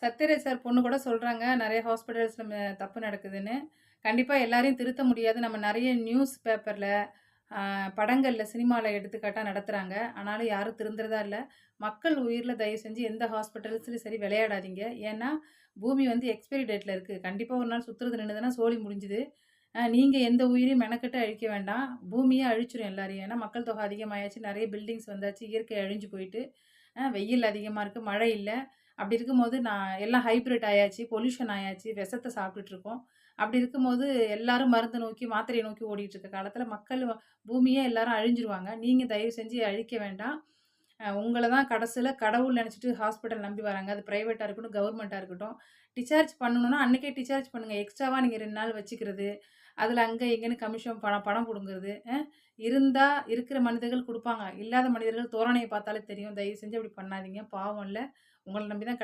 Sathyaraj sir பொண்ணு கூட சொல்றாங்க, நெறைய ஹாஸ்பிட்டல்ஸ்ல தப்பு நடக்குதுன்னு. கண்டிப்பா எல்லாரையும் திருத்த முடியாது. நம்ம நெறைய நியூஸ் பேப்பர்ல, படங்கள்ல, சினிமால எடுத்துக்காட்டா நடத்துறாங்க. ஆனாலும் யாரும் திருந்துறதா இல்ல. மக்கள் உயிர்ல தயவு செஞ்சு எந்த ஹாஸ்பிட்டல்ஸ்லயும் சரி விளையாடாதீங்க. ஏன்னா, பூமி வந்து எக்ஸ்பைரி டேட்ல இருக்கு. கண்டிப்பா ஒரு நாள் சுத்துறது நின்னுதுன்னா சோலி முடிஞ்சுது. நீங்க எந்த உயிரையும் மெனக்கெட்டு அழிக்க வேண்டாம். பூமியே அழிச்சிரும் எல்லாரையும். ஏன்னா, மக்கள் தொகை அதிகமாயாச்சு, நெறைய பில்டிங்ஸ் வந்தாச்சு, இயற்கை அழிஞ்சு போயிட்டு, வெயில் அதிகமா இருக்கு, மழை இல்ல. அப்படி இருக்கும்போது எல்லாம் ஹைபிரிட் ஆயாச்சு, பொல்யூஷன் ஆயாச்சு, விஷத்த சாப்பிட்டுட்டு இருக்கோம். அப்படி இருக்கும்போது எல்லாரும் மருந்த நோக்கி, மாத்திரைய நோக்கி ஓடிட்டு இருக்க காலத்தில பூமியே எல்லாரும் அழிஞ்சுருவாங்க. நீங்க தயவு செஞ்சு அழிக்க வேண்டாம். உங்கள தான் கடைசில கடவுள் நெனச்சுட்டு ஹாஸ்பிட்டல் நம்பி வராங்க. அது பிரைவேட்டா இருக்கட்டும், கவர்மெண்ட்டா இருக்கட்டும். டிஸ்சார்ஜ் பண்ணணும்னா அன்னைக்கே டிஸ்சார்ஜ் பண்ணுங்க. எக்ஸ்ட்ராவா நீங்க 2 நாள் வச்சுக்கிறது. அதில அங்க இங்கன்னு கமிஷன் பணம் பணம் புடுங்குறது. இருந்தா இருக்கிற மனிதர்கள் குடுப்பாங்க. இல்லாத மனிதர்கள் தோரணைய பார்த்தாலே தெரியும். தயவு செஞ்சு அப்படி பண்ணாதீங்க. பாவம் இல்ல. உங்கள நம்பி தான்